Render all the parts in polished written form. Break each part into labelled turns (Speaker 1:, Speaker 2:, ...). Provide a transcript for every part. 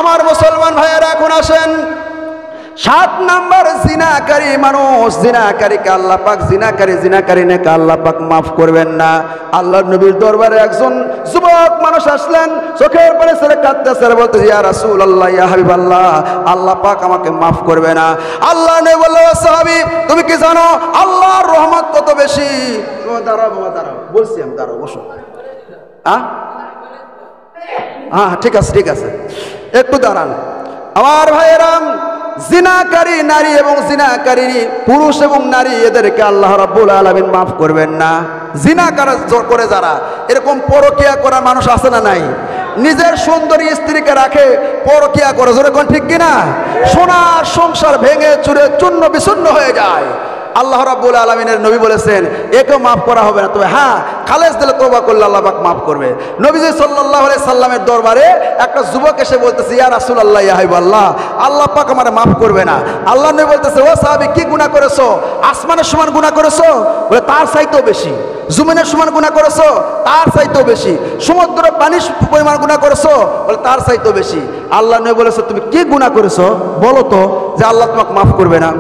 Speaker 1: আমার মুসলমান ভাইয়েরা, এখন আসেন 7 নাম্বার জিনাকারী মানুষ। জিনাকারীকে আল্লাহ পাক জিনাকারী নাকি আল্লাহ পাক মাফ করবেন না। আল্লাহর নবীর দরবারে একজন যুবক মানুষ আসলেন, চোখের পানি ছেড়ে কাঁদতেছে, বলতে ইয়া রাসূলুল্লাহ, ইয়া হাবিবাল্লাহ, আল্লাহ পাক আমাকে মাফ করবে না। আল্লাহ নবী বলল, সাহাবী তুমি কি জানো আল্লাহর রহমত কত বেশি? দাঁড়াও বাবা, দাঁড়াও, বলছি আমি, দাঁড়াও, বসো। হ্যাঁ ঠিক আছে, একটু দাঁড়ান। আমার ভাইয়েরা, জিনাকারী নারী এবং জিনাকারী পুরুষ এবং নারী, এদেরকে আল্লাহ রাব্বুল আলামিন মাফ করবেন না। জিনা করে যারা, এরকম পরকিয়া করা মানুষ আছে না নাই? নিজের সুন্দরী স্ত্রীকে রাখে, পরকিয়া করে, যেরকম ঠিক কিনা? সোনার সংসার ভেঙে চুরে চূর্ণ বিচূর্ণ হয়ে যায়। আল্লাহ রাব্বুল আলামিনের নবী বলেছেন একে মাফ করা হবে না, তবে হ্যাঁ খালেস দিলে তওবা করলে আল্লাহ পাক মাফ করবে। নবীজি সাল্লাল্লাহু আলাইহি সাল্লামের দরবারে একটা যুবক এসে বলতেছে, ইয়া রাসূলুল্লাহ, ইয়া হাবিবাল্লাহ, আল্লাহ পাক আমারে মাফ করবে না। আল্লাহ নবী বলতেছে, ও সাহাবী, কি গুনাহ করেছো? আসমানের সমান গুনাহ করেছো? বলে তার চাইতেও বেশি। জমিনের সমান গুনাহ করেছো? তার চাইতেও বেশি। সমুদ্রের পানির পরিমাণ গুনাহ করেছো? বলে তার চাইতেও বেশি। আল্লাহ নবী বলেছে, তুমি কি গুনাহ করেছো বলো তো, যে আল্লাহ তোমাকে মাফ করবে না?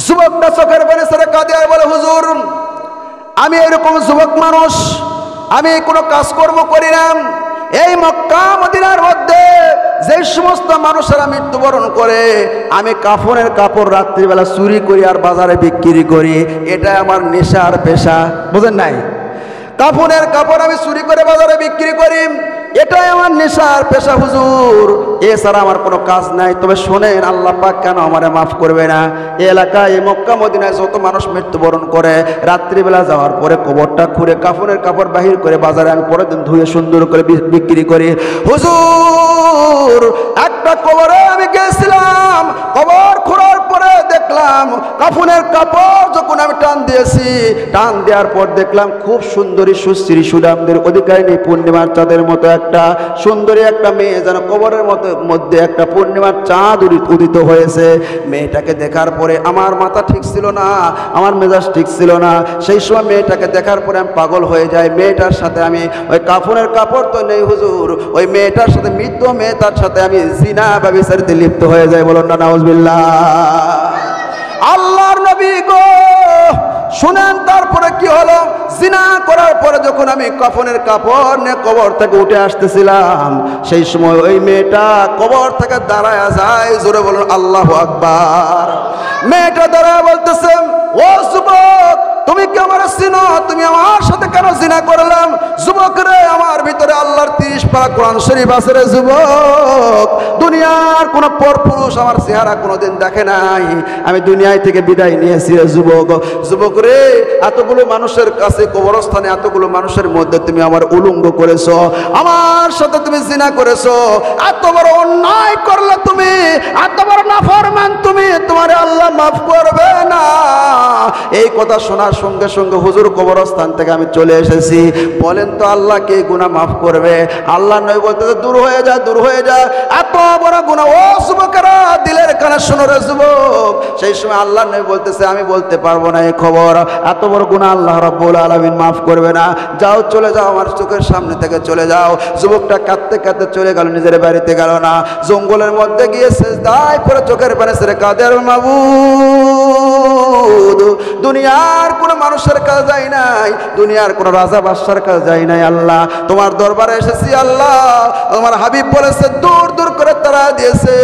Speaker 1: যুবকটা চোখের পানি ছেড়ে কাঁদে আর বলে, হুজুর, আমি এরকম যুবক মানুষ, আমি কোনো কাজকর্ম করি না। এই মক্কা মদিনার মধ্যে যে সমস্ত মানুষেরা মৃত্যুবরণ করে, আমি কাফনের কাপড় রাত্রিবেলা চুরি করি আর বাজারে বিক্রি করি, এটা আমার নেশার পেশা। বুঝেন নাই? কাফনের কাপড় আমি চুরি করে বাজারে বিক্রি করি, এটাই আমার নেশার পেশা হুজুর, এছাড়া আমার কোনো কাজ নাই। তবে শোনেন, আল্লাহ পাক কেন আমারে মাফ করবে না? এই এলাকায়, এই মক্কা মদিনায় যত মানুষ মৃত্যুবরণ করে, রাত্রিবেলা যাওয়ার পরে কবরটা খুঁড়ে কাফনের কাপড় বাহির করে বাজারে আমি পরের দিন ধুয়ে সুন্দর করে বিক্রি করি। হুজুর, একটা কবরে আমি গেছিলাম, কবর খোঁড়ার পরে দেখলাম কাফনের কাপড় যখন আমি টান দিয়েছি, টান দেওয়ার পর দেখলাম খুব সুন্দরী সুশ্রী সুনামদের অধিকারিণী পূর্ণিমার চাঁদের মতো একটা সুন্দরী একটা মেয়ে, যেন কবরের মধ্যে একটা পূর্ণিমার চাঁদ উদিত হয়েছে। মেয়েটাকে দেখার পরে আমার মাথা ঠিক ছিল না, আমার মেজাজ ঠিক ছিল না। সেই সময় মেয়েটাকে দেখার পরে আমি পাগল হয়ে যাই। মেয়েটার সাথে আমি, ওই কাফনের কাপড় তো নেই হুজুর, ওই মেয়েটার সাথে, মৃত মেয়েটার সাথে আমি জিনা ব্যভিচারিতে লিপ্ত হয়ে যাই। বলুন না নাউজুবিল্লাহ। আল্লাহর নবী গো, শুনেন তারপরে কি হলো? জিনা করার পরে যখন আমি কাফনের কাপড় নিয়ে কবর থেকে উঠে আসতেছিলাম, সেই সময় ওই মেয়েটা কবর থেকে দাঁড়ায় যায়। জোরে বলুন আল্লাহু আকবার। মেয়েটা দাঁড়ায় বলতেছে, ও যুবক, তুমি কি আমার চিনো? তুমি আমার সাথে কেন জিনা করলাম? যুবক রে, আমার ভিতরে আল্লাহর 30 পারা কোরআন শরীফ আছে রে যুবক। দুনিয়ার কোন পরপুরুষ আমার চেহারা কোনোদিন দেখে নাই, আমি দুনিয়ায় থেকে বিদায় নিয়েছি রে যুবক। যুবক রে, এতগুলো মানুষের কাছে, কবরস্থানে এতগুলো মানুষের মধ্যে তুমি আমার উলঙ্গ করেছো, আমার সাথে তুমি জিনা করেছো, এত বড় অন্যায় করলে তুমি, এত বড় নাফরমান তুমি, তোমার আল্লাহ মাফ করবে না। এই কথা শোনার সঙ্গে সঙ্গে হুজুর কবরস্থান থেকে আমি চলে এসেছি। বলেন তো আল্লাহ কে গুনাহ মাফ করবে? আল্লাহ নবী বলতেছে, দূর হয়ে যা, দূর হয়ে যা, এত বড় গুনাহ। ও যুবকেরা, দিলের কানে শোনো রে যুবক। সেই সময় আল্লাহ নবী বলতেছে, আমি বলতে পারবো না এই খবর, এত বড় গুনাহ আল্লাহ রাব্বুল আলামিন মাফ করবে না। যাও, চলে যাও, আমার চোখের সামনে থেকে চলে যাও। যুবকটা কাঁদতে কাঁদতে চলে গেল, নিজের বাড়িতে গেল না, জঙ্গলের মধ্যে গিয়ে সিজদায় পড়ে চোখের পানি ছেড়ে কাঁদে, আর মাবুদ, দুনিয়ার কোন মানুষের কাছে যাই নাই, দুনিয়ার কোন রাজা বাদশার কাছে যাই নাই, আল্লাহ তোমার দরবারে এসেছি। আল্লাহ, তোমার হাবিব বলেছে দূর দূর করে তারা দিয়েছে,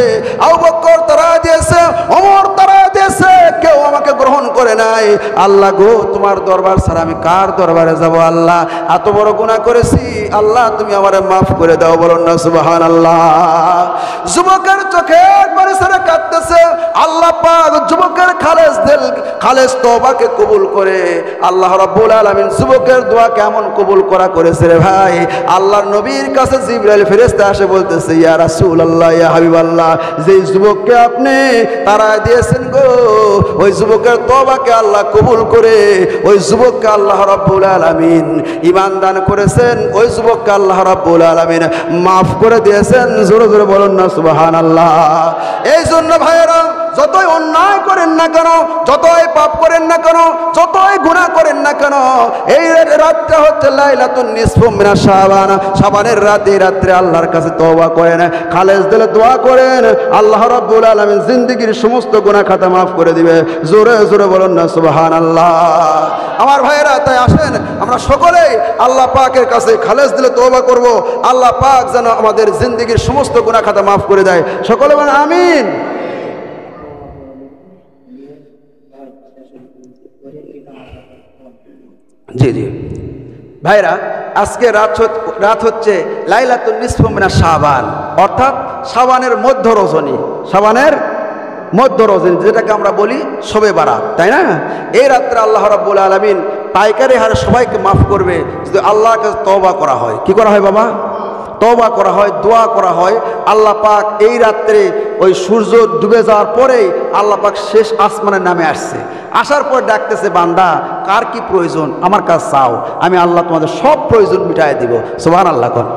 Speaker 1: আবু বকর তারা দিয়েছে, ওমর তারা দিয়েছে, কেউ আমাকে গ্রহণ করে নাই। আল্লাহ গো, তোমার দরবার ছাড়া আমি কার দরবারে যাব? আল্লাহ, এত বড় গুনাহ করেছি, আল্লাহ তুমি আমারে মাফ করে দাও। বলুন না সুবহানাল্লাহ। যুবকের চোখের পানি ছেড়ে কাঁদতেছে। আল্লাহ পাক যুবকের খালেস তওবাকে কবুল করে। আল্লাহ রাব্বুল আলামিন যুবকের দোয়া কেমন কবুল করেছে রে ভাই। আল্লাহর নবীর কাছে জিবরাইল ফেরেশতা এসে বলতেছে, ইয়া রাসূলুল্লাহ, ইয়া হাবিবাল্লাহ, যে যুবককে আপনি তাড়ায় দিয়েছেন গো, ওই যুবকের তওবাকে আল্লাহ কবুল করে ওই যুবককে আল্লাহ রাব্বুল আলামিন ঈমান দান করেছেন, ওই যুবককে আল্লাহ রাব্বুল আলামিন মাফ করে দিয়েছেন। জোরে জোরে বলুন না সুবহানাল্লাহ। এই জন্য ভাইয়েরা, যতই অন্যায় করেন না কেন, যতই পাপ করেন না কেন, যতই গুনাহ করেন না কেন, এই রাতটা হচ্ছে লাইলাতুন নিসফু মিনাশ শাবান, শাবানের রাতে, রাত্রে আল্লাহর কাছে তওবা করেন, খালেস দিলে দোয়া করেন, আল্লাহ রাব্বুল আলামিন জিন্দেগীর সমস্ত গুনাহ খাতা মাফ করে দিবে। জোরে জোরে বলুন না সুবহানাল্লাহ। আমার ভাইয়েরা, তাই আসেন আমরা সকলেই আল্লাহ পাকের কাছে খালেস দিলে তওবা করব, আল্লাহ পাক যেন আমাদের জিন্দেগীর সমস্ত গুনাহ খাতা মাফ করে দেয়। সকলে বলেন আমিন। জি জি ভাইরা, আজকে রাত হচ্ছে লাইলাতুন নিসফু মিনাশ শাবান, অর্থাৎ শাবানের মধ্য রজনী, শাবানের মধ্য রজনী, যেটাকে আমরা বলি শবে বারাত, তাই না? এই রাত্রে আল্লাহ রাব্বুল আলামিন পাইকারি হারে সবাইকে মাফ করবে যদি আল্লাহর কাছে তওবা করা হয়। কি করা হয় বাবা? তওবা করা হয়, দোয়া করা হয়। আল্লাহ পাক এই রাত্রে ওই সূর্য ডুবে যাওয়ার পরেই আল্লাহ পাক শেষ আসমানের নামে আসছে, আসার পর ডাকতেছে, বান্দা কার কি প্রয়োজন আমার কাছে চাও, আমি আল্লাহ তোমাদের সব প্রয়োজন মিটাই দিব। সুবহানাল্লাহ কোন।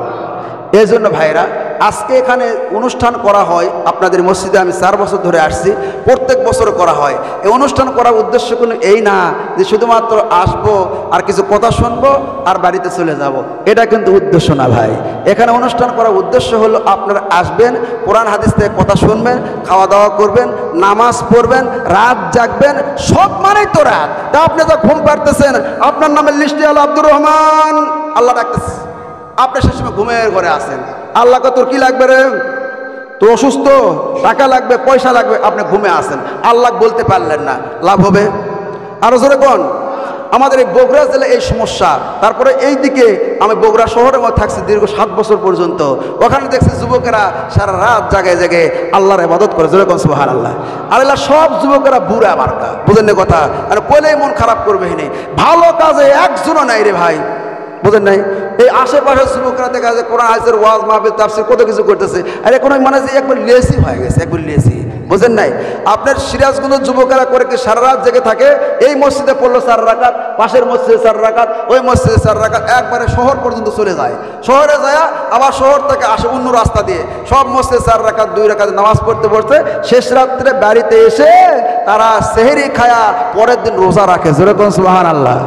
Speaker 1: এই জন্য ভাইরা, আজকে এখানে অনুষ্ঠান করা হয় আপনাদের মসজিদে, আমি 4 বছর ধরে আসছি, প্রত্যেক বছর করা হয়। এই অনুষ্ঠান করার উদ্দেশ্য কোনো এই না যে শুধুমাত্র আসবো আর কিছু কথা শুনবো আর বাড়িতে চলে যাব, এটা কিন্তু উদ্দেশ্য না ভাই। এখানে অনুষ্ঠান করার উদ্দেশ্য হলো আপনারা আসবেন, কোরআন হাদিস থেকে কথা শুনবেন, খাওয়া দাওয়া করবেন, নামাজ পড়বেন, রাত জাগবেন, সব মানেই তো রাত। তা আপনি তো ঘুম পাড়তেছেন, আপনার নামের লিস্টে হলো আব্দুর রহমান, আল্লাহ ডাকতেছে, আপনি সে সময় ঘুমের ঘরে আছেন, আল্লাহকে তোর কি লাগবে রে, তোর অসুস্থ, টাকা লাগবে, পয়সা লাগবে, আপনি ঘুমে আসেন, আল্লাহ বলতে পারলেন না, লাভ হবে? আরো জোরে কোন। আমাদের এই বগুড়া জেলায় এই সমস্যা। তারপরে এই দিকে আমি বগুড়া শহরের মধ্যে থাকছি দীর্ঘ 7 বছর পর্যন্ত, ওখানে দেখছি যুবকেরা সারা রাত জায়গায় জায়গায় আল্লাহর ইবাদত করে, জোরে কোন সুবহানাল্লাহ। আর এলা সব যুবকেরা বুড়া মার্কা, বুঝেন না কথা, আর বলেই মন খারাপ করবে না, ভালো কাজে একজনও নাই রে ভাই, বুঝেন নাই? এই আশেপাশের যুবকরা দেখা যায় কোরআন হাদিসের ওয়াজ মাহফিল তাফসীর কত কিছু করতেছে, আর এখন মানে যে একবার লেসি হয়ে গেছে, একবার লেসি, বুঝেন নাই? আপনার সিরাজগঞ্জের যুবকেরা করে কি সারা রাত জেগে থাকে, এই মসজিদে পড়লো 4 রাকাত, পাশের মসজিদে 4 রাকাত, ওই মসজিদে 4 রাকাত, একবারে শহর পর্যন্ত চলে যায়, শহরে যায় আবার শহর থেকে আসে অন্য রাস্তা দিয়ে, সব মসজিদে 4 রাকাত 2 রাকাত নামাজ পড়তে পড়তে শেষ রাত্রে বাড়িতে এসে তারা সেহরি খায়া পরের দিন রোজা রাখে, যেরকম সুবহানাল্লাহ।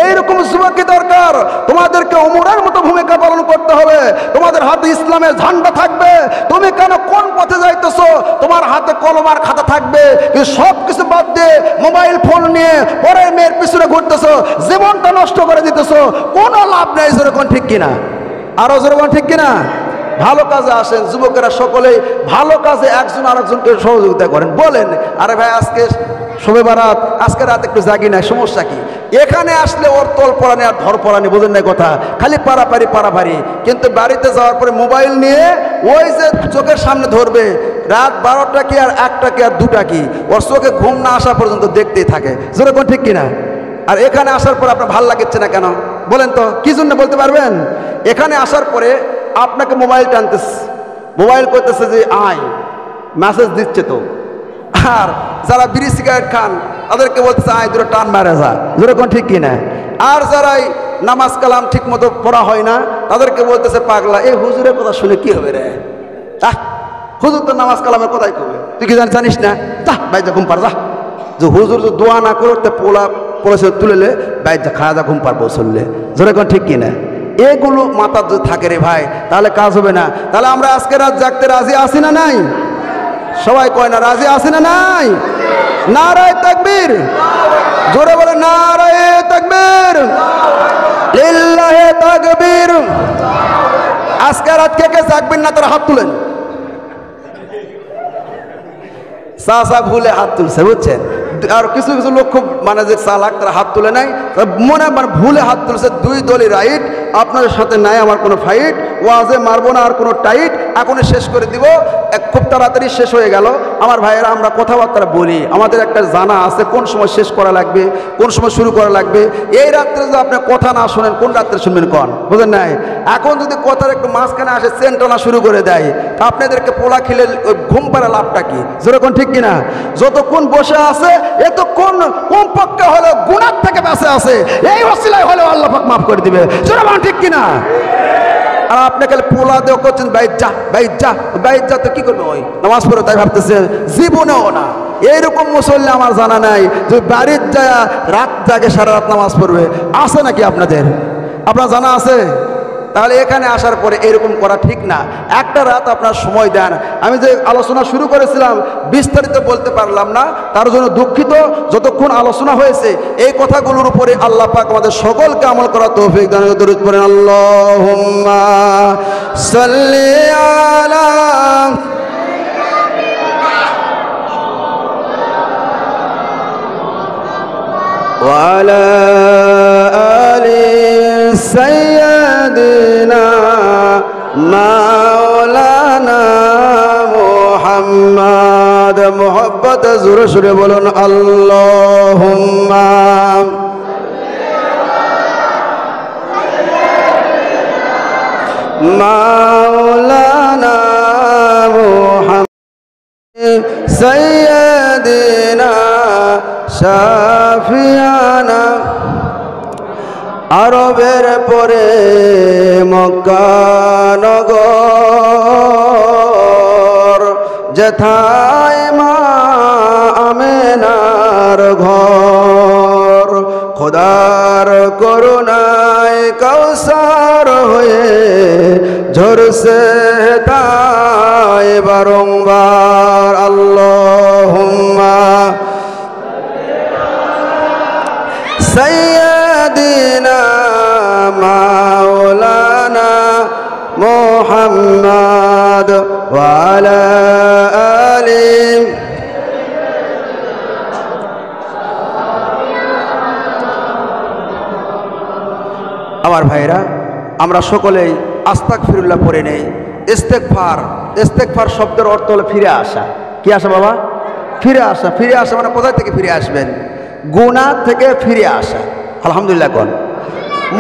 Speaker 1: এইরকম যুবককে দরকার, তোমাদেরকে ওমরের মতো ভূমিকা পালন করতে হবে, তোমাদের হাতে ইসলামের ঝান্ডা থাকবে, তুমি কেন কোন পথে যাইতেছো, তোমার হাতে কলমার খাতা থাকবে, কিন্তু সব কিছু বাদ দিয়ে মোবাইল ফোন নিয়ে পরের মেয়ের পিছনে ঘুরতেছো, জীবনটা নষ্ট করে দিতেছো, কোনো লাভ নেই, যেরকম ঠিক কিনা? আরো যেরকম ঠিক কিনা? ভালো কাজে আসেন যুবকেরা, সকলেই ভালো কাজে একজন আরেকজনকে সহযোগিতা করেন। বলেন, আরে ভাই আজকে শবে বারাত, আজকে রাত একটু জাগি না, সমস্যা কি? এখানে আসলে ওর তল পড়ানি আর ধর পড়ানি, বুঝেন না কথা, খালি পারাপারি। কিন্তু বাড়িতে যাওয়ার পরে মোবাইল নিয়ে ওই যে চোখের সামনে ধরবে, রাত 12টা কি আর 1টা কি আর 2টা কি, ওর চোখে ঘুম না আসা পর্যন্ত দেখতেই থাকে, যেরকম ঠিক কিনা? আর এখানে আসার পরে আপনার ভাল লাগছে না কেন বলেন তো, কি জন্য বলতে পারবেন? এখানে আসার পরে আপনাকে মোবাইল টানতেছে, মোবাইল করতেছে যে আয়, মেসেজ দিচ্ছে তো, আর যারা বিড়ি সিগারেট খান তাদেরকে বলতেছে আয় দুটো টান মারা যা, যেরকম ঠিক কিনা? আর যারাই নামাজ কালাম ঠিক মতো পড়া হয় না তাদেরকে বলতেছে পাগলা, এই হুজুরের কথা শুনে কি হবে রে, হুজুর তো নামাজ কালামের কথাই কবে, তুই কি জানিস না, যা বাইজা ঘুম পার যা, যে হুজুর যে দোয়া না করতে পোলা পড়েছে তুলেলে বাইজা খাওয়া যা ঘুম পারবো চললে, যেরকম ঠিক কিনা? এগুলো মাথা যদি থাকে রে ভাই, তাহলে কাজ হবে না। তাহলে আমরা আজকে রাত জাগতে রাজি আছি না নাই? সবাই কয় না রাজি আছি না নাই? নারায়ে তাকবীর, জোরে বলে নারায়ে তাকবীর, লিল্লাহি তাকবীর। আজকে রাত কে কে জাগবেন না তারা হাত তুলেন। চাচা ভুলে হাত তুলছে, বুঝছেন? আর কিছু কিছু লোক খুব মানে যে চালাক, তারা হাত তুলে নাই, মনে মানে ভুলে হাত তুলছে। 2 দলই রাইট, আপনাদের সাথে নাই আমার কোনো ফাইট, ওয়াজে মারবো না আর কোনো টাইট, এখনই শেষ করে দিব, খুব তাড়াতাড়ি শেষ হয়ে গেল। আমার ভাইয়েরা, আমরা কথাবার্তা বলি, আমাদের একটা জানা আছে কোন সময় শেষ করা লাগবে, কোন সময় শুরু করা লাগবে। এই রাত্রে যদি আপনি কথা না শোনেন, কোন রাত্রে শুনবেন কন, বুঝেন নাই? এখন যদি কথার একটু মাঝখানে আসে চেনটানা শুরু করে দেয়, আপনাদেরকে পোলা খেলে ওই ঘুম পাড়া লাভটা কি, যেরকম ঠিক কিনা? যতক্ষণ বসে আছে এতক্ষণ কমপক্ষে হলো গুনাহ থেকে বেঁচে আছে, এই ওসিলায় হলেও আল্লাহ পাক মাফ করে দিবে, যেরকম ঠিক কিনা? আর আপনি খালি পোলা দেওয়া করছেন বাইর যা তো কি করবে ওই নামাজ পড়ে তাই ভাবতেছে জীবনেও না। এইরকম মুসল্লি আমার জানা নাই যে বাড়ির যায় রাত জাগে সারা রাত নামাজ পড়বে, আছে নাকি আপনাদের? আপনার জানা আছে? তাহলে এখানে আসার পরে এরকম করা ঠিক না। একটা রাত আপনার সময় দেন। আমি যে আলোচনা শুরু করেছিলাম বিস্তারিত বলতে পারলাম না, তার জন্য দুঃখিত। যতক্ষণ আলোচনা হয়েছে এই কথাগুলোর উপরে আল্লাহ পাক আমাদের সকলকে আমল করা তৌফিক দান করুন। দরুদ পড়েন আল্লাহুম্মা সাল্লি আলা ওয়া আলা আলি সাইয়্যিদিনা মাওলানা মুহাম্মদ। মোহব্বত জোরে সুরে বলুন আল্লাহুম্মা মাওলানা মুহাম্মদ সাইয়্যিদিনা শাফিয়ানা। আরবের পরে মক্কা নগর, যেথায় মা আমেনার ঘর, খোদার করুণায় কাউসার হয়ে ঝরছে তাই বারংবার। আল্লাহুম্মা সাইয়্যিদিনা মাওলানা মুহাম্মদ ওয়া আলা আলি। আমার ভাইরা, আমরা সকলেই আস্তাগফিরুল্লাহ পড়ে নেই। ইস্তেগফার শব্দের অর্থ হলো ফিরে আসা। কি আসা বাবা? ফিরে আসা। ফিরে আসা মানে কোথায় থেকে ফিরে আসবেন? গুনাহ থেকে ফিরে আসা। আলহামদুলিল্লাহ কোন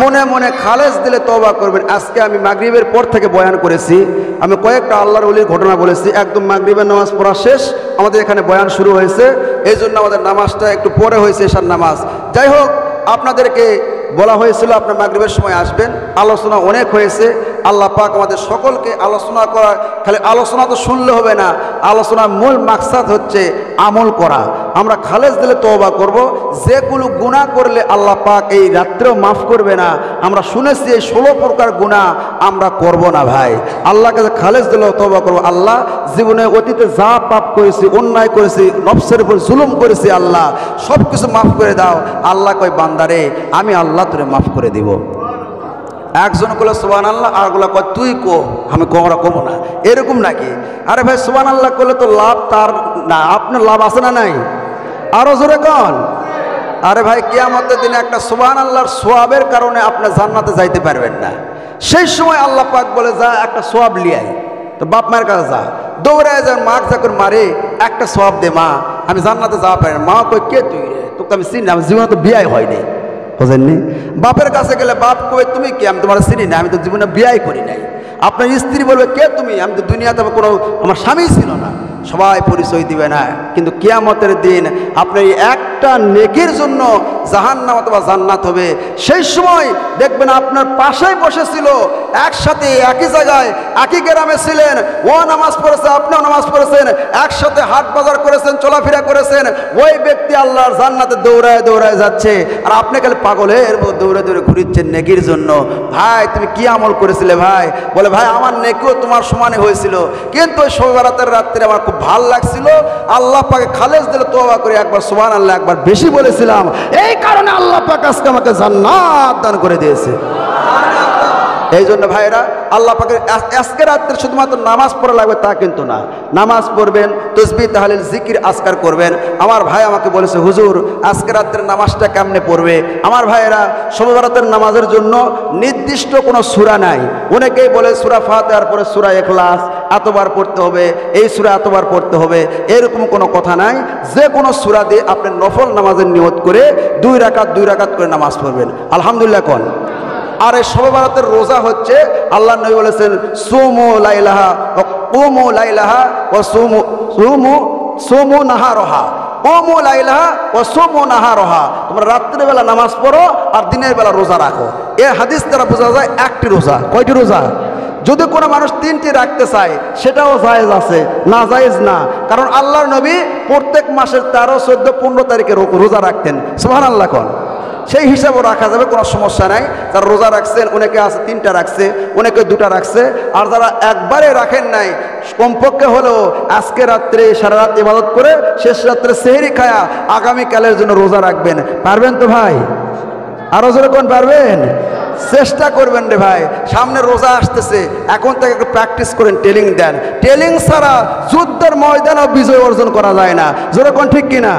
Speaker 1: মনে মনে খালেস দিলে তওবা করবেন। আজকে আমি মাগরিবের পর থেকে বয়ান করেছি, আমি কয়েকটা আল্লাহর ওলির ঘটনা বলেছি। একদম মাগরিবের নামাজ পড়া শেষ, আমাদের এখানে বয়ান শুরু হয়েছে, এই জন্য আমাদের নামাজটা একটু পরে হয়েছে, এশার নামাজ। যাই হোক, আপনাদেরকে বলা হয়েছিল আপনার মাগরিবের সময় আসবেন। আলোচনা অনেক হয়েছে। আল্লাহ পাক আমাদের সকলকে আলোচনা করা, খালি আলোচনা তো শুনলে হবে না, আলোচনার মূল মাকসাদ হচ্ছে আমল করা। আমরা খালেস দিলে তওবা করব। যেগুলো গুনাহ করলে আল্লাহ পাক এই রাত্রেও মাফ করবে না, আমরা শুনেছি এই 16 প্রকার গুনাহ আমরা করব না ভাই। আল্লাহর কাছে খালেস দিলেও তওবা করব। আল্লাহ, জীবনে অতীতে যা পাপ করেছি, অন্যায় করেছি, নফসের উপর জুলুম করেছি, আল্লাহ সব কিছু মাফ করে দাও। আল্লাহ কয় বান্দারে আমি আল্লাহ তোরে মাফ করে দিব। একজন কলে সুবহানাল্লাহ, আর গুলা কয় তুই কো, আমি কোমরা কমো না, এরকম নাকি? আরে ভাই সুবহানাল্লাহ করলে তো লাভ তার না, আপনার লাভ আছে না নাই? আরো জোরে কন। আরে ভাই কিয়ামতের দিনে একটা সুবহানাল্লাহর সওয়াবের কারণে আপনি জান্নাতে যাইতে পারবেন না। সেই সময় আল্লাহ পাক বলে যা একটা সওয়াব লিয়াই। তো বাপ মায়ের কাছে যা, দৌড়ায় যায়, মার চাকর মারে, একটা সওয়াব দে মা, আমি জান্নাতে যাওয়া পারি না। মা কই কে তুই রে, তোকে আমি চিনি না, আমি জীবনে তো বিয়াই হয়নি, বুঝেননি? বাপের কাছে গেলে বাপ কবে তুমি কি, আমি তোমার চিনি না, আমি তো জীবনে বিয়াই করি নাই। আপনার স্ত্রী বলবে কে তুমি, আমি তো দুনিয়াতে কোনো আমার স্বামী ছিল না। সবাই পরিচয় দিবে না, কিন্তু কিয়ামতের দিন আপনার এই একটা নেকির জন্য জাহান্নাম অথবা জান্নাত হবে। সেই সময় দেখবেন আপনার পাশেই বসেছিল, একসাথে একই জায়গায় একই গ্রামে ছিলেন, ও নামাজ পড়েছে, আপনিও নামাজ পড়েছেন, একসাথে হাট বাজার করেছেন, চলাফেরা করেছেন, ওই ব্যক্তি আল্লাহর জান্নাতে দৌড়ায় দৌড়ায় যাচ্ছে, আর আপনি খালি পাগলের দৌড়ে দৌড়ে ঘুরিচ্ছেন নেকির জন্য। ভাই তুমি কি আমল করেছিলে ভাই? বলে ভাই আমার নেকিও তোমার সমানে হয়েছিল, কিন্তু ওই শবে বরাতের রাত্রে আমার খুব ভাল লাগছিল, আল্লাহ পাকে খালেস দিলে তওবা করে একবার সুবহানাল্লাহ একবার বেশি বলেছিলাম, এই কারণে আল্লাহ পাক আজকে আমাকে জান্নাত দান করে দিয়েছে। এই জন্য ভাইরা, আল্লাহ পাকের আজকে রাত্রে শুধুমাত্র নামাজ পড়া লাগবে তা কিন্তু না, নামাজ পড়বেন, তসবিহ তাহলিল জিকির আজকার করবেন। আমার ভাই আমাকে বলেছে হুজুর আজকে রাত্রে নামাজটা কেমনে পড়বে? আমার ভাইয়েরা, শবে বরাতের নামাজের জন্য নির্দিষ্ট কোনো সূরা নাই। অনেকেই বলে সূরা ফাতিহার পরে সূরা ইখলাস এতবার পড়তে হবে, এই সূরা এতবার পড়তে হবে, এরকম কোনো কথা নাই। যে কোনো সূরা দিয়ে আপনি নফল নামাজের নিয়ত করে 2 রাকাত করে নামাজ পড়বেন। আলহামদুলিল্লাহ কোন। আর এই শবে বরাতের রোজা হচ্ছে, আল্লাহ নবী বলেছেন সুমু লাইলাহা ওয়া কুমু লাইলাহা ওয়া সুমু নাহারহা, কুমু লাইলাহা ওয়া সুমু নাহারহা। তোমরা রাত্রে বেলা নামাজ পড়ো আর দিনের বেলা রোজা রাখো। এই হাদিস দ্বারা বোঝা যায় একটি রোজা। কয়টি রোজা? যদি কোনো মানুষ 3টি রাখতে চায় সেটাও জায়েজ আছে, না জায়েজ না। কারণ আল্লাহর নবী প্রত্যেক মাসের 13, 14, 15 তারিখে রোজা রাখতেন। সুবহানাল্লাহ কোন সেই হিসাবেও রাখা যাবে, কোনো সমস্যা নাই। যারা রোজা রাখছেন অনেকে আছে 3টা রাখছে, অনেকে 2টা রাখছে। আর যারা একবারে রাখেন নাই, কমপক্ষে হলেও আজকে রাত্রে সারা রাত ইবাদত করে শেষ রাত্রে সেহরি খায়া আগামীকালের জন্য রোজা রাখবেন। পারবেন তো ভাই? আরো জোরে কোন পারবেন? চেষ্টা করবেন রে ভাই, সামনে রোজা আসতেছে, এখন থেকে একটু প্র্যাকটিস করেন, ট্রেনিং দেন। ট্রেনিং ছাড়া যুদ্ধের ময়দানও বিজয় অর্জন করা যায় না। জোরে কোন ঠিক কিনা?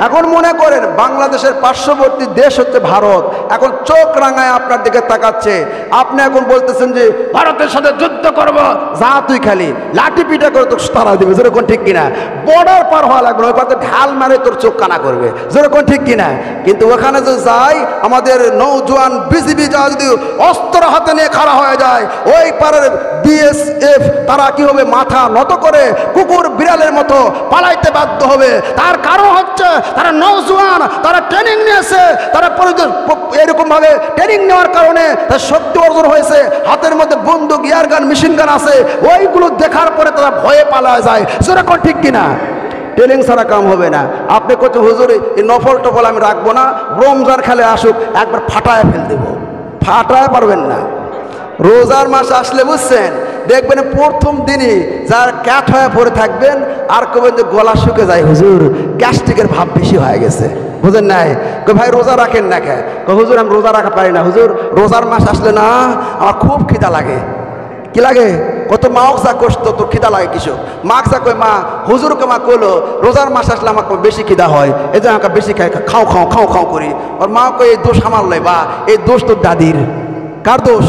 Speaker 1: এখন মনে করেন বাংলাদেশের পার্শ্ববর্তী দেশ হচ্ছে ভারত, এখন চোখ রাঙায় আপনার দিকে তাকাচ্ছে। আপনি এখন বলতেছেন যে ভারতের সাথে যুদ্ধ করব, যা তুই খালি লাঠি পিটা করে তোর তারা দিবে। যেরকম ঠিক কিনা? বর্ডার পার হওয়া লাগবে, ওই পাতে ঢাল মারে তোর চোখ কানা করবে। যেরকম ঠিক কিনা? কিন্তু ওখানে যে যাই আমাদের নৌজওয়ান বিজিবি যা যদি অস্ত্র হাতে নিয়ে খাড়া হয়ে যায়, ওই পারের বিএসএফ তারা কি হবে, মাথা নত করে কুকুর বিড়ালের মতো পালাইতে বাধ্য হবে। তার কারণ হচ্ছে তারা নৌজওয়ান, তারা ট্রেনিং নিয়েছে, তারা এরকম ভাবে ট্রেনিং নেওয়ার কারণে তার শক্তি অর্জন হয়েছে। হাতের মধ্যে বন্দুক, ইয়ার গান, মেশিন গান আছে, ওইগুলো দেখার পরে তারা ভয়ে পালায় যায়। সেরকম ঠিক কিনা? ট্রেনিং ছাড়া কাম হবে না। আপনি কত হুজুর এই নফল টফল আমি রাখবো না, রমজান খেলে আসুক একবার ফাটায় ফেল দেবো। ফাটায় পারবেন না। রোজার মাস আসলে বুঝছেন, দেখবেন প্রথম দিনই যার ক্যাট হয়ে পড়ে থাকবেন, আর কবেন যে গলা শুকে যায়, হুজুর গ্যাস্ট্রিকের ভাব বেশি হয়ে গেছে। বুঝেন নাই? ভাই রোজা রাখেন না কে? হুজুর আমি রোজা রাখা পারি না। হুজুর রোজার মাস আসলে না আমার খুব খিদা লাগে। কি লাগে? কত মাওক যা কষ্ট, তোর খিদা লাগে কিছু। মাক যা কই মা, হুজুরকে মা কইলো রোজার মাস আসলে আমাকে বেশি খিদা হয়, এই যে আমাকে বেশি খাই, খাও খাও খাও খাও করি। ওর মা কই এই দোষ আমার লয়, বা এই দোষ তোর দাদির। কার দোষ?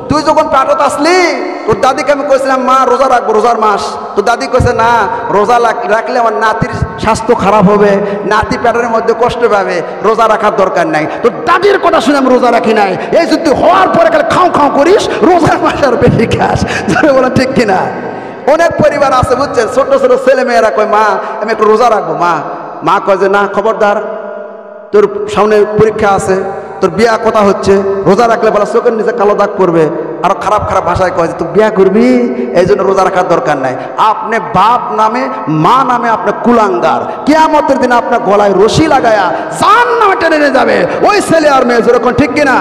Speaker 1: তুই যখন পেটত আসলি তোর দাদিকে আমি কইছিলাম মা রোজা রাখবো রোজার মাস, তোর দাদি কইছে না রোজা রাখলে আমার নাতির স্বাস্থ্য খারাপ হবে, নাতি পেটের মধ্যে কষ্ট পাবে, রোজা রাখার দরকার নাই। তোর দাদির কথা শুনে আমি রোজা রাখি নাই। এই যদি হওয়ার পরে খালি খাও খাও করিস, রোজার মাসে আর বেশি খাস। বলে ঠিক কিনা? অনেক পরিবার আছে বুঝছেন, ছোট ছোট ছেলে মেয়েরা কয় মা আমি একটু রোজা রাখবো। মা কয় যে না, খবরদার, তোর সামনে পরীক্ষা আছে, তোর বিয়া কথা হচ্ছে, রোজা রাখলে বলা চোখের নিচে কালো দাগ পড়বে। আরো খারাপ খারাপ ভাষায় কয় যে তুই বিয়া করবি, এই জন্য রোজা রাখার দরকার নাই। আপনি বাপ নামে মা নামে আপনার কুলাঙ্গার, কিয়ামতের দিন আপনার গলায় রশি লাগায়া জাহান্নামে টেনে নিয়ে যাবে ওই ছেলে আর মেয়ে। যেরকম ঠিক কিনা?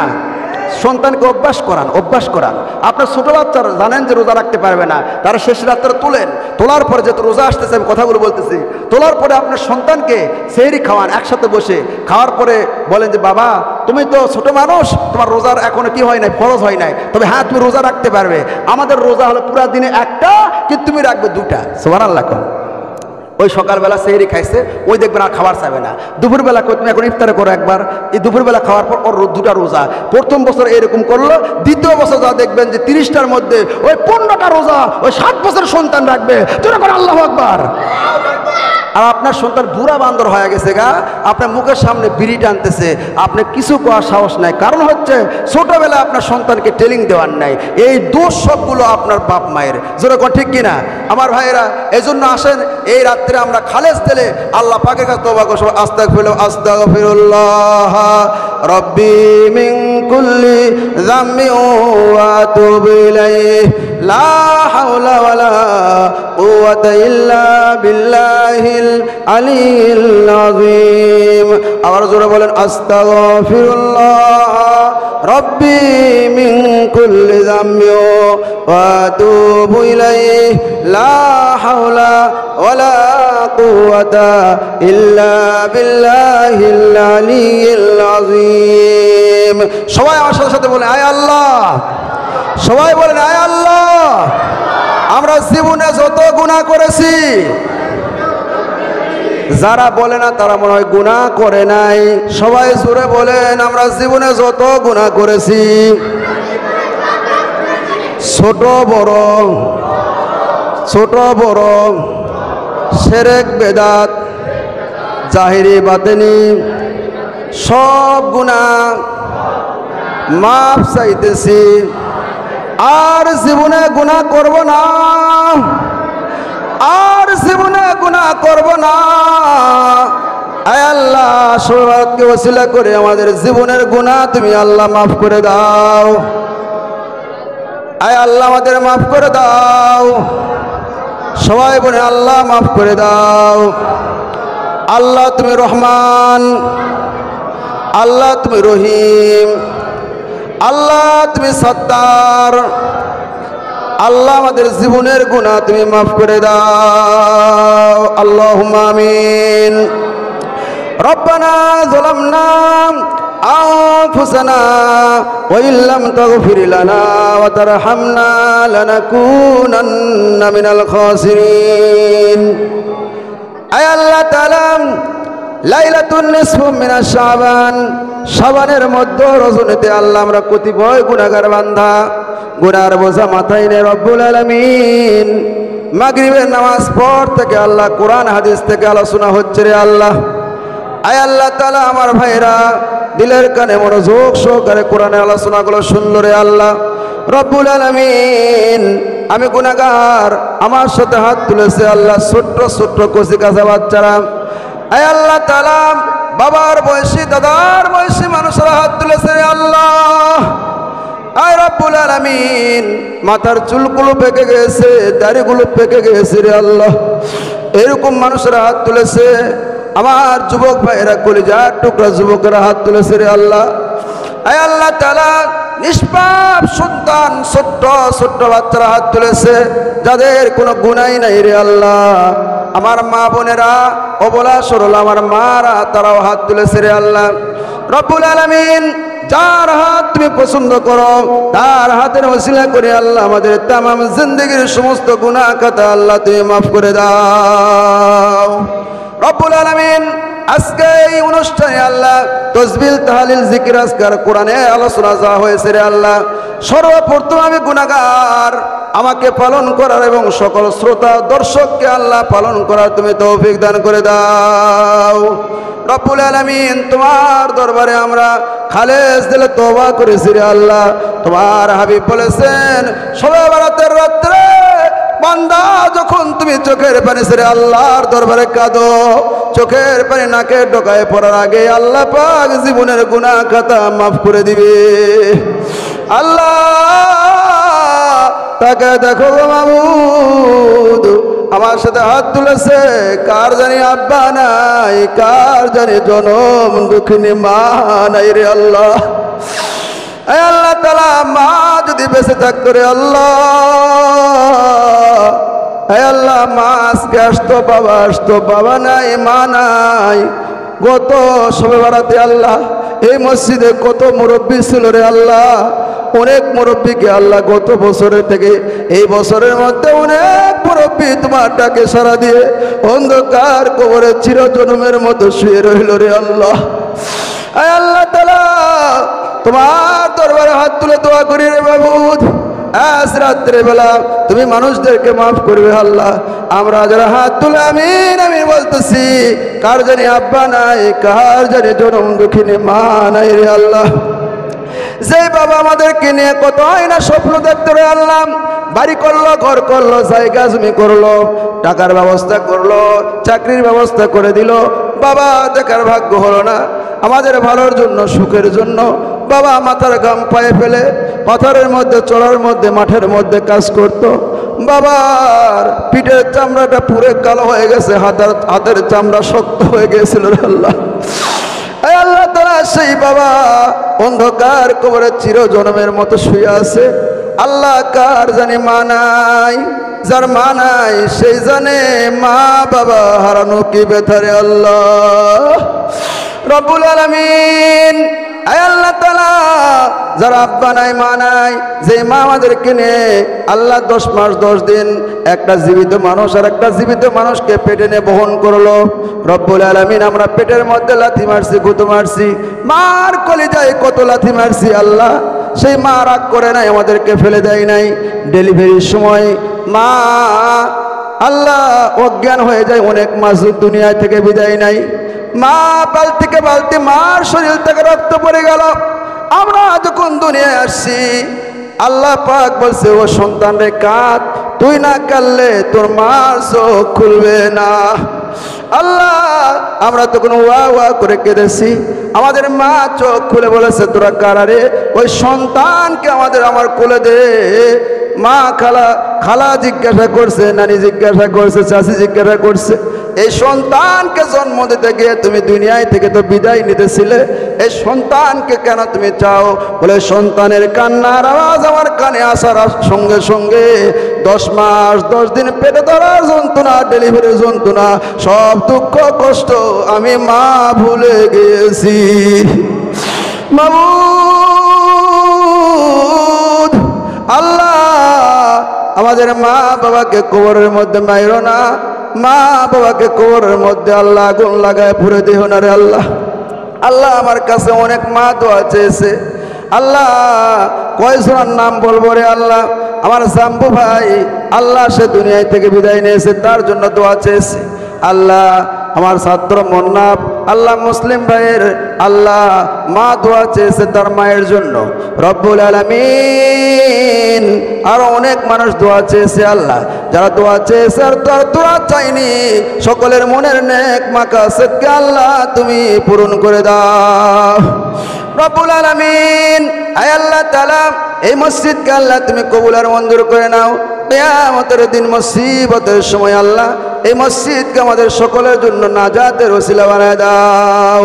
Speaker 1: সন্তানকে অভ্যাস করান, অভ্যাস করান। আপনার ছোট বাচ্চারা জানেন যে রোজা রাখতে পারবে না, তারা শেষ রাত্রে তোলেন, তোলার পরে যেহেতু রোজা আসতেছে আমি কথাগুলো বলতেছি, তোলার পরে আপনার সন্তানকে সেহরি খাওয়ান, একসাথে বসে খাওয়ার পরে বলেন যে বাবা তুমি তো ছোট মানুষ, তোমার রোজার এখনো কি হয় নাই, ফরজ হয় নাই, তবে হ্যাঁ তুমি রোজা রাখতে পারবে। আমাদের রোজা হলো পুরা দিনে একটা, কিন্তু তুমি রাখবে 2টা। সুবহানাল্লাহ। ওই সকালবেলা সেহরি খাইছে, ওই দেখবেন আর খাবার চাইবে না। দুপুরবেলা তুমি এখন ইফতারে করো একবার, এই দুপুরবেলা খাওয়ার পর ওর 2টা রোজা। প্রথম বছর এরকম করলো, দ্বিতীয় বছর যা দেখবেন যে 30টার মধ্যে ওই 15টা রোজা ওই 7 বছর সন্তান রাখবে। জোরে করে আল্লাহু আকবার। আর আপনার সন্তান বুড়া বান্দর হয়ে গেছে গা, আপনার মুখের সামনে বিড়ি টানতেছে, আপনি কিছু করার সাহস নাই। কারণ হচ্ছে ছোটবেলায় আপনার সন্তানকে ট্রেনিং দেওয়ার নাই। এই দোষ সবগুলো আপনার বাপ মায়ের। যেরকম ঠিক কিনা আমার ভাইয়েরা? এই জন্য আসেন এই রাত্রে আমরা খালেস দিলে আল্লাহ পাকের কাছে তওবা করব। আস্তাগফিরুল্লাহ রব্বি মিন কুল্লি যামবি ওয়া আতুবু ইলাইহি লা হাওলা ওয়ালা কুওয়াতা ইল্লা বিল্লাহিল আলিয়্যিল আযীম। আবার জোরে বলেন আস্তাগফিরুল্লাহ রব্বি মিন কুল্লি যামবি ওয়া আতুবু ইলাইহি লা হাওলা ওয়ালা কুওয়াতা ইল্লা বিল্লাহিল আলিয়্যিল আযীম। সবাই আমার সাথে সাথে বলেন আয় আল্লাহ। সবাই বলেন আয় আল্লাহ। আমরা জীবনে যত গুনাহ করেছি, যারা বলে না তারা মনে হয় গুনাহ করে নাই। সবাই জোরে বলেন আমরা জীবনে যত গুনাহ করেছি, ছোট বড়, ছোট বড়, শিরক বেদাত জাহিরি বাতিনি সব গুনাহ মাফ চাইতেছি। আর জীবনে গুনাহ করব না, আর জীবনে গুনাহ করব না। আয় আল্লাহ সবাইকে ওসিলা করে আমাদের জীবনের গুনাহ তুমি আল্লাহ মাফ করে দাও। আয় আল্লাহ আমাদের মাফ করে দাও। সবাই বলে আল্লাহ মাফ করে দাও। আল্লাহ তুমি রহমান, আল্লাহ তুমি রহিম, আল্লাহ তুমি সত্তার। আল্লাহ আমাদের জীবনের গুনাহ তুমি মাফ করে দাও। আল্লাহুম্মা আমিন। রব্বানা যালামনা আনফুসানা ওয়া ইল্লাম তাগফির লানা ওয়া তারহামনা লানাকুনান্না মিনাল খাসিরিন। আয় আল্লাহ তাআলা, লাইলাতুন নিসফু মিনাশ শাবান, শাবানের মধ্য রজনীতে আল্লাহ আমরা কতিপয় গুনাহগার বান্দা, গুনার বোঝা মাথায় নিয়ে রব্বুল আলামিন মাগরিবের নামাজ পর থেকে আল্লাহ কোরআন হাদিস থেকে আলোচনা হচ্ছে রে আল্লাহ। আয় আল্লাহ তাআলা, আমার ভাইরা দিলের কানে মনোযোগ সহকারে কোরআনের আলোচনাগুলো শুনল রে আল্লাহ। রব্বুল আলামিন, আমি গুনাহগার, আমার সাথে হাত তুলেছে আল্লাহ ছোট্ট ছোট্ট কচি কাঁচা বাচ্চারা। আয় আল্লাহ তাআলা, বাবার বয়সী দাদার বয়সী মানুষরা হাত তুলেছে রে আল্লাহ। আয় রব্বুল আলামিন, মাথার চুলগুলো পেকে গেছে, দাড়িগুলো পেকে গেছে রে আল্লাহ, এরকম মানুষরা হাত তুলেছে। আমার যুবক ভাইরা, কলিজার টুকরা যুবকেরা হাত তুলেছে রে আল্লাহ। আয় আল্লাহ তাআলা, নিষ্পাপ সন্তান ছোট্ট ছোট্ট বাচ্চারা হাত তুলেছে, যাদের কোনো গুনাহ নাই রে আল্লাহ। আমার মা বোনেরা, অবলা সরল আমার মারা, তারাও হাত তুলেছে রে আল্লাহ। রব্বুল আলামিন, যার হাত তুমি পছন্দ করো তার হাতের ওসিলা করে আল্লাহ আমাদের তামাম জিন্দেগীর সমস্ত গুনাহ খাতা আল্লাহ তুমি মাফ করে দাও। রব্বুল আলামিন, আজকে এই অনুষ্ঠানে আল্লাহ তাসবিহ তাহলিল জিকির আজকার কোরআনে আলোচনা যা হয়েছে রে আল্লাহ, সর্বপ্রথম আমি গুনাহগার, আমাকে পালন করার এবং সকল শ্রোতা দর্শককে আল্লাহ পালন করার তুমি তৌফিক দান করে দাও। রব্বুল আলামিন, তোমার দরবারে আমরা খালেস দিলে তওবা করেছি রে আল্লাহ। তোমার হাবিব বলেছেন, শবে বরাতের রাত্রে বান্দা যখন তুমি চোখের পানি ছেড়ে আল্লাহর দরবারে কাঁদো, চোখের পানি নাকের ডগায় পড়ার আগে আল্লাহ পাক জীবনের গুনাহ খাতা মাফ করে দিবে। আল্লাহ তাকে দেখো গো মাবুদ, আমার সাথে হাত তুলেছে, কার জানি আব্বা নাই, কার জানি জনম দুঃখিনী মা নাই রে আল্লাহ। আয় আল্লাহ তাআলা, মা যদি বেঁচে থাকতো রে আল্লাহ, আয় আল্লাহ, মা আজকে আসতো, বাবা আসতো, বাবা নাই, মা নাই। গত শবে বরাতে আল্লাহ এই মসজিদে কত মুরব্বী ছিল রে আল্লাহ, অনেক মুরব্বীকে আল্লাহ গত বছরের থেকে এই বছরের মধ্যে অনেক মুরব্বী তোমার ডাকে সাড়া দিয়ে অন্ধকার কবরে চিরজন্মের মতো শুয়ে রইল রে আল্লাহ। আয় আল্লাহ তাআলা, তোমার দরবারে হাত তুলে দোয়া করি রে মাবুদ, আজ রাত্রে বেলা তুমি মানুষদেরকে মাফ করবে আল্লাহ। আমরা যারা হাত তুলে আমিন আমিন বলতেছি, কার জানি আব্বা নাই, কার জানি জনম দুঃখিনী মা নাই রে আল্লাহ। যে বাবা আমাদেরকে নিয়ে কত হয় না স্বপ্ন দেখতে রে আল্লাহ, বাড়ি করলো, ঘর করলো, জায়গা জমি করলো, টাকার ব্যবস্থা করলো, চাকরির ব্যবস্থা করে দিল, বাবা দেখার ভাগ্য হলো না। আমাদের ভালোর জন্য, সুখের জন্য বাবা মাথার ঘাম পায়ে ফেলে পাথরের মধ্যে, চড়ার মধ্যে, মাঠের মধ্যে কাজ করত। বাবার পিঠের চামড়াটা পুরে কালো হয়ে গেছে, হাতের চামড়া শক্ত হয়ে গেছিল আল্লাহ। আল্লাহ তাআলা, সেই বাবা অন্ধকার কবরে চিরজন্মের মতো শুয়ে আছে আল্লাহ। কার জানি মা নাই, যার মা নাই সেই জানে মা বাবা হারানো কি ব্যথারে আল্লাহ। রব্বুল আলামিন, আয় আল্লাহ তাআলা, যারা আব্বা নাই, মা নাই, যে মা আমাদেরকে নিয়ে আল্লাহ 10 মাস 10 দিন একটা জীবিত মানুষ আর একটা জীবিত মানুষকে পেটে নিয়ে বহন করলো। রব্বুল আলামিন, আমরা পেটের মধ্যে লাথি মারছি, গুঁতো মারছি, মার কলিজায় কত লাথি মারছি আল্লাহ। সেই মা রাগ করে নাই, আমাদেরকে ফেলে দেয় নাই। ডেলিভারির সময় মা আল্লাহ অজ্ঞান হয়ে যায়, অনেক মাস দুনিয়া থেকে বিদায় নাই। মা বালতিকে বালতি মার শরীর থেকে রক্ত পড়ে গেল। আমরা যখন দুনিয়ায় আসছি আল্লাহ পাক বলছে, ও সন্তান রে কাঁদ, তুই না কাঁদলে তোর মার চোখ খুলবে না। আল্লাহ আমরা তখন ওয়া ওয়া করে কেঁদেছি, আমাদের মা চোখ খুলে বলেছে তোরা কারারে, ওই সন্তানকে আমার কোলে দে। মা খালা জিজ্ঞাসা করছে, নানি জিজ্ঞাসা করছে, চাচি জিজ্ঞাসা করছে, এই সন্তানকে জন্ম দিতে গিয়ে তুমি দুনিয়ায় থেকে তো বিদায় নিতেছিলে, এই সন্তানকে কেন তুমি চাও? বলে সন্তানের কান্নার আওয়াজ আমার কানে আসার সঙ্গে সঙ্গে 10 মাস 10 দিন পেটে ধরা যন্ত্রণা, ডেলিভারি যন্ত্রণা, সব দুঃখ কষ্ট আমি মা ভুলে গেছি। মাবুদ আল্লাহ আমাদের মা বাবাকে কবরের মধ্যে মাইরো না, মা বাবাকে কবরের মধ্যে আল্লাহ আগুন লাগায় পুড়ে দিও না রে আল্লাহ। আল্লাহ আমার কাছে অনেক মা দোয়া চেয়েছে, আল্লাহ কয়জনের নাম বলবো রে আল্লাহ। আমার জাম্বু ভাই আল্লাহ সে দুনিয়ায় থেকে বিদায় নিয়েছে, তার জন্য দোয়া চেয়েছে। আল্লাহ আমার ছাত্র মন্নাব আল্লাহ মুসলিম ভাইয়ের আল্লাহ মা দোয়া চেয়েছে তার মায়ের জন্য, রব্বুল আলামিন আরো অনেক মানুষ দোয়া চেয়েছে। আল্লাহ যারা দোয়া চেয়েছে আর তার দোয়া চাইনি, সকলের মনের নেক মাকাসদকে আল্লাহ তুমি পূরণ করে দাও রব্বুল আলামিন। আয় আল্লাহ তাআলা এই মসজিদকে আল্লাহ তুমি কবুল আর মঞ্জুর করে নাও। কিয়ামতের দিন মুসিবতের সময় আল্লাহ এই মসজিদকে আমাদের সকলের জন্য নাজাতের ওসিলা বানায় দাও।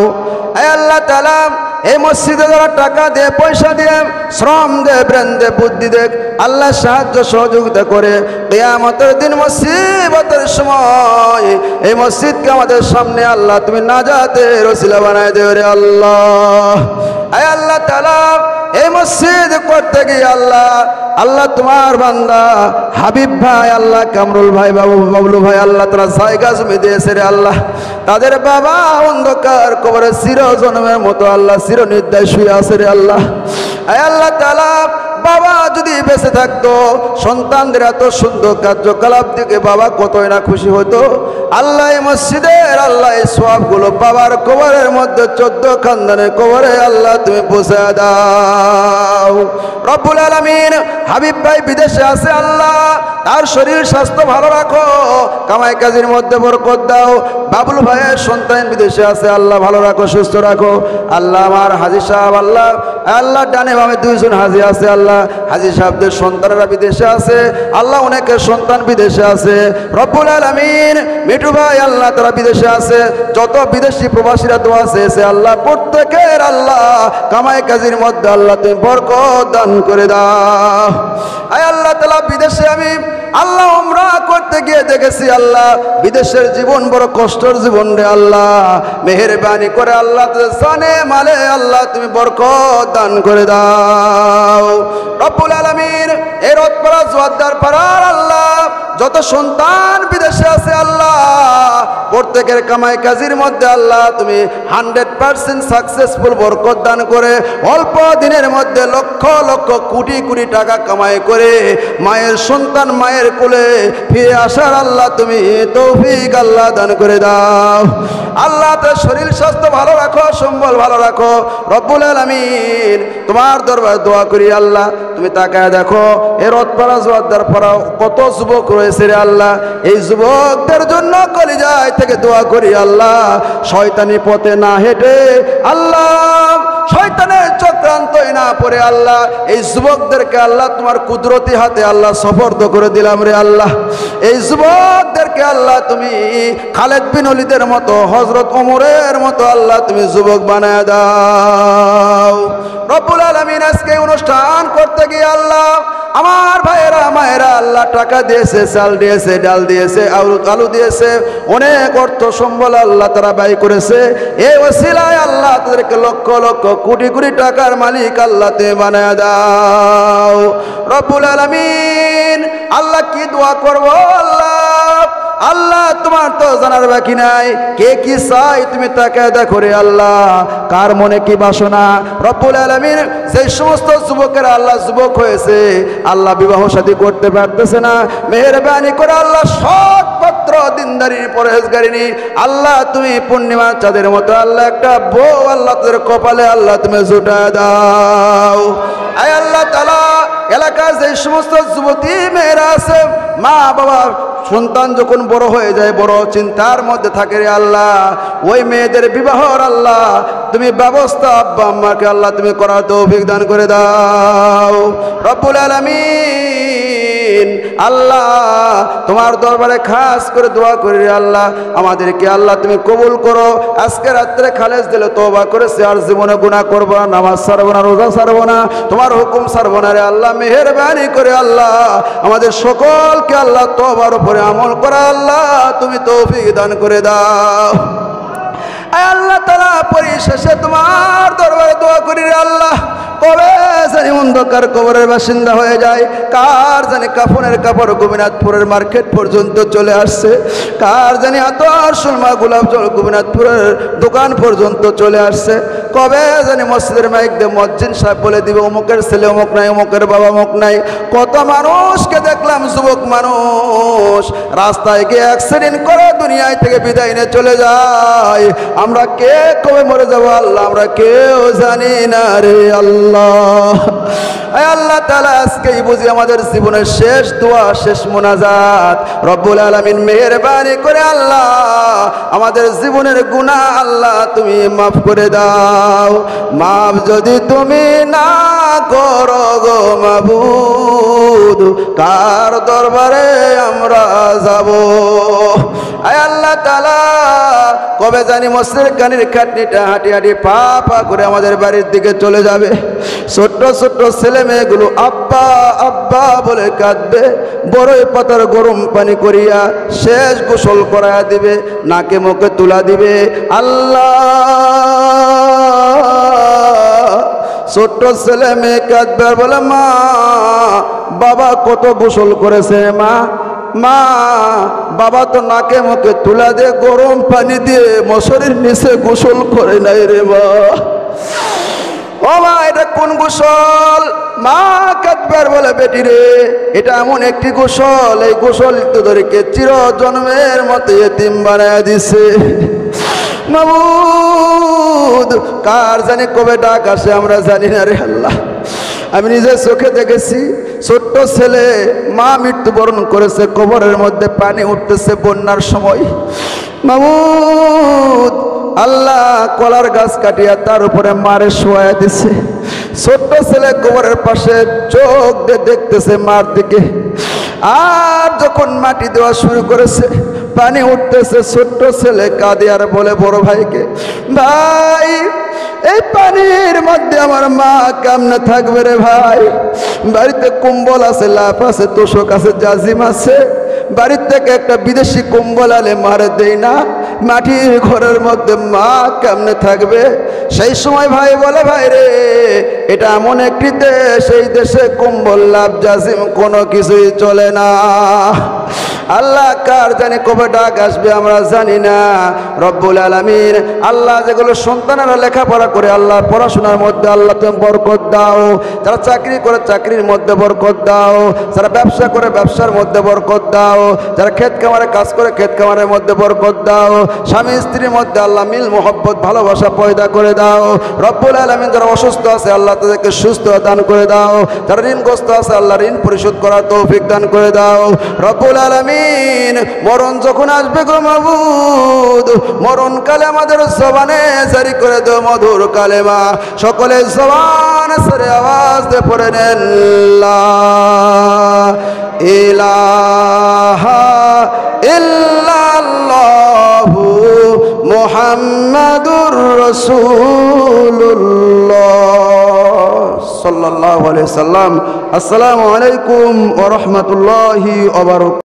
Speaker 1: আয় আল্লাহ তাআলা এই মসজিদে যারা টাকা দিয়ে, পয়সা দিয়ে, শ্রম দে, ব্রেন দে, বুদ্ধি দেখ আল্লাহ সাহায্য সহযোগিতা করে কিয়ামতের দিন মুসিবতের সময় এই মসজিদকে আমাদের সামনে আল্লাহ তুমি নাজাতের ওসিলা বানায় দেও রে আল্লাহ। আয় আল্লাহ তাআলা এই মসজিদ করতে গিয়ে আল্লাহ তোমার বান্দা হাবিব ভাই আল্লাহ, কামরুল ভাই, বাবলু ভাই আল্লাহ তারা জায়গা জমি দিয়েছে রে আল্লাহ। তাদের বাবা অন্ধকার কবরে চির জন্মের মতো আল্লাহ চির নির্দয় শুয়ে আছে রে আল্লাহ। আয় আল্লাহ তাআলা বাবা যদি বেঁচে থাকতো, সন্তানদের এত সুন্দর কার্যকলাপ দিকে বাবা কতই না খুশি হতো। আল্লাহ এই মসজিদের আল্লাহ এই সওয়াবগুলো বাবার কবরের মধ্যে 14 খানদানের কবরে আল্লাহ তুমি পৌঁছে দাও রব্বুল আলামিন। হাবিব ভাই বিদেশে আছে আল্লাহ, তার শরীর স্বাস্থ্য ভালো রাখো, কামাই কাজের মধ্যে বরকত দাও। বাবুল ভাইয়ের সন্তান বিদেশে আছে আল্লাহ ভালো রাখো, সুস্থ রাখো আল্লাহ। আমার হাজী সাহেব আল্লাহ ডানে বামে 2 জন হাজী আছে আল্লাহ, হাজী সাহেবদের সন্তানেরা বিদেশে আছে আল্লাহ, অনেকের সন্তান বিদেশে আছে রব্বুল আলামিন। মিঠু ভাই আল্লাহ তারা বিদেশে আছে, যত বিদেশি প্রবাসীরা দোয়া চেয়েছে আল্লাহ প্রত্যেকের আল্লাহ কামাই কাজের মধ্যে আল্লাহ তুমি বরকত দান করে দাও। আয় আল্লাহ তাআলা বিদেশে আমি আল্লাহ উমরা করতে গিয়ে দেখেছি আল্লাহ বিদেশের জীবন বড় কষ্টের জীবন রে আল্লাহ। মেহেরবানি করে আল্লাহ জানে মালে আল্লাহ তুমি বরকত দান করে দাও রব্বুল আলামিন। এই রথপাড়া জোয়ারদার পাড়ার আল্লাহ যত সন্তান বিদেশে আছে আল্লাহ প্রত্যেকের কামাই কাজের মধ্যে আল্লাহ তুমি 100% সাকসেসফুল বরকত দান করে অল্প দিনের মধ্যে লক্ষ লক্ষ কোটি কোটি টাকা কামাই করে মায়ের সন্তান মায়ের কোলে ফিরে আসার আল্লাহ তুমি তৌফিক আল্লাহ দান করে দাও আল্লাহ। তার শরীর স্বাস্থ্য ভালো রাখো, সম্বল ভালো রাখো রব্বুল আলামিন। তোমার দরবারে দোয়া করি আল্লাহ, তুমি তাকায় দেখো এই রথপাড়া জোয়ারদার পাড়া কত যুবক রয়েছে রে আল্লাহ। এই যুবকদের জন্য কলিজায় থেকে দোয়া করি আল্লাহ, শয়তানি পথে না হেঁটে আল্লাহ, শয়তানের চক্রান্তই না পড়ে আল্লাহ এই যুবকদেরকে আল্লাহ তোমার কুদরতি হাতে আল্লাহ সফর্দ করে দিলাম রে আল্লাহ। এই যুবকদেরকে আল্লাহ তুমি খালেদ বিন ওলীদের মতো, হযরত ওমরের মতো আল্লাহ তুমি যুবক বানায় দাও রব্বুল আলামিন। আজকে অনুষ্ঠান করতে গিয়ে আল্লাহ আমার ভাইয়েরা মায়েরা আল্লাহ টাকা দিয়েছে, চাল দিয়েছে, ডাল দিয়েছে, আলু দিয়েছে, অনেক অর্থ সম্বল আল্লাহ তারা ব্যয় করেছে। এই ওসিলায় আল্লাহ তাদেরকে লক্ষ লক্ষ কোটি কোটি টাকার মালিক আল্লাহ তুমি বানায় দাও রব্বুল আলামিন। আল্লাহ কি দোয়া করবো আল্লাহ তোমার তো জানার বাকি নাই, কে কি চাই তুমি তাকে দেখো রে আল্লাহ, কার মনে কি বাসনা রব্বুল আলামিন। সেই সমস্ত যুবকেরা আল্লাহ যুবক হয়েছে আল্লাহ বিবাহ শাদী করতে পারতেছে না, মেহেরবানি করে আল্লাহ সৎ পত্র দিনদারির পরহেজগারিনী আল্লাহ তুমি পূর্ণিমার চাঁদের মতো আল্লাহ একটা বউ আল্লাহ তোদের কপালে আল্লাহ তুমি জুটায় দাও। আয় আল্লাহ তাআলা এলাকার যে সমস্ত যুবতী মেয়েরা আছে মা বাবা সন্তান যখন বড় হয়ে যায়, বড় চিন্তার মধ্যে থাকে রে আল্লাহ, ওই মেয়েদের বিবাহর আল্লাহ তুমি ব্যবস্থা আব্বা আম্মাকে আল্লাহ তুমি করার তৌফিক দান করে দাও রব্বুল আলামিন। আল্লাহ তোমার দরবারে খাস করে দোয়া করি রে আল্লাহ, আমাদেরকে আল্লাহ তুমি কবুল করো। আজকে রাত্রে খালেস দিলে তওবা করেছে, আর জীবনে গুনাহ করব না, নামাজ ছাড়বো না, রোজা ছাড়বো না, তোমার হুকুম ছাড়বো না রে আল্লাহ। মেহেরবানি করে আল্লাহ আমাদের সকলকে আল্লাহ তওবার উপরে আমল করা আল্লাহ তুমি তৌফিক দান করে দাও। আল্লাহ তাআলা পরিশেষে তোমার দরবারে দোয়া করি রে আল্লাহ, কবে জানি অন্ধকার কবরের বাসিন্দা হয়ে যায়, কার জানি কাফনের কাপড় গোপীনাথপুরের মার্কেট পর্যন্ত চলে আসছে, কার জানি আতর সুরমা গোলাপ জল গোপীনাথপুরের দোকান পর্যন্ত চলে আসছে, কবে জানি মসজিদের মাইক দিয়ে মজ্জিন সাহেব বলে দিবে অমুকের ছেলে অমুক নাই, অমুকের বাবা অমুক নাই। কত মানুষকে দেখলাম, যুবক মানুষ রাস্তায় গিয়ে অ্যাক্সিডেন্ট করে দুনিয়ায় থেকে বিদায় নিয়ে চলে যায়। আমরা কে কবে মরে যাবো আল্লাহ আমরা কেউ জানি না রে আল্লাহ। আল্লাহ তাআলা আজকেই বুঝি আমাদের জীবনের শেষ দোয়া, শেষ মোনাজাত রব্বুল আলামিন মেহেরবানি করে আল্লাহ আমাদের জীবনের গুনাহ আল্লাহ তুমি মাফ করে দাও। মাফ যদি তুমি না করো গো মাবুদ, কার দরবারে আমরা যাব? আয় আল্লাহ তাআলা কবে জানি মসজিদের কানির খাটনিটা হাঁটি হাঁটি পা পা করে আমাদের বাড়ির দিকে চলে যাবে। ছোট্ট ছোট্ট ছেলে মেয়েগুলো আব্বা আব্বা বলে কাঁদবে, বড়ই পাতার গরম পানি করিয়া শেষ গোসল করায়া দিবে, নাকে মুখে তুলা দিবে। আল্লাহ ছোট্ট ছেলে মেয়ে কাঁদবে বলে মা বাবা কত গোসল করেছে, মা মা বাবা তো নাকে মুখে তুলা দিয়ে গরম পানি দিয়ে মশারির নিচে গোসল করে নাই রে মা। ও মা এটা কোন গোসল? মা কাঁদবার বলে বেটি রে এটা এমন একটি গোসল, এই গোসল তোদেরকে চির জন্মের মতো এতিম বানায় দিছে। মাবুদ কার জানি কবে ডাক আসে আমরা জানি না রে আল্লাহ। আমি নিজে চোখে দেখেছি ছোট্ট ছেলে মা মৃত্যুবরণ করেছে, কবরের মধ্যে পানি উঠতেছে বন্যার সময়। মাবুদ আল্লাহ কলার গাছ কাটিয়া তার উপরে মারে শোয়া দিছে। ছোট্ট ছেলে কবরের পাশে চোখ দিয়ে দেখতেছে মার দিকে, আর যখন মাটি দেওয়া শুরু করেছে পানি উঠতেছে, ছোট্ট ছেলে কাঁদে আর বলে বড় ভাইকে, ভাই এই পানির মধ্যে আমার মা কেমনে থাকবে রে ভাই? বাড়িতে কম্বল আছে, লাফ আছে, তোষক আছে, জাজিম আছে, বাড়ির থেকে একটা বিদেশি কম্বল আলে মারে দেই না, মাটির ঘরের মধ্যে মা কেমনে থাকবে? সেই সময় ভাই বলে ভাই রে এটা এমন একটি দেশ, এই দেশে কম্বল লাভ জাজিম কোনো কিছুই চলে না। আল্লাহ কার জানি কবে ডাক আসবে আমরা জানি না। রব্বুল আলামিন আল্লাহ যেগুলো সন্তানেরা লেখাপড়া করে আল্লাহ পড়াশোনার মধ্যে আল্লাহ তুমি বরকত দাও, যারা চাকরি করে চাকরির মধ্যে বরকত দাও, যারা ব্যবসা করে ব্যবসার মধ্যে বরকত দাও, যারা ক্ষেত খামারে কাজ করে ক্ষেত খামারের মধ্যে বরকত দাও, স্বামী স্ত্রীর মধ্যে আল্লাহ মিল মোহব্বত ভালোবাসা পয়দা করে দাও। রব্বুল আলামিন যারা অসুস্থ আছে আল্লাহ তাদেরকে সুস্থ দান করে দাও, যারা ঋণগ্রস্ত আছে আল্লাহ ঋণ পরিশোধ করার তৌফিক দান করে দাও। রব্বুল আলামিন মরণ যখন আসবে গো মাবুদ, মরণকালে আমাদের জবানে জারি করে দাও মধুর কালেমা। সকলে জবান ছেড়ে আওয়াজ দিয়ে পড়ে নেন লা ইলাহা ইল্লাল্লাহু মুহাম্মাদুর রাসূলুল্লাহ সাল্লাল্লাহু আলাইহি সাল্লাম। আসসালামু আলাইকুম ওয়া রাহমাতুল্লাহি ওয়া বারাকাতুহু।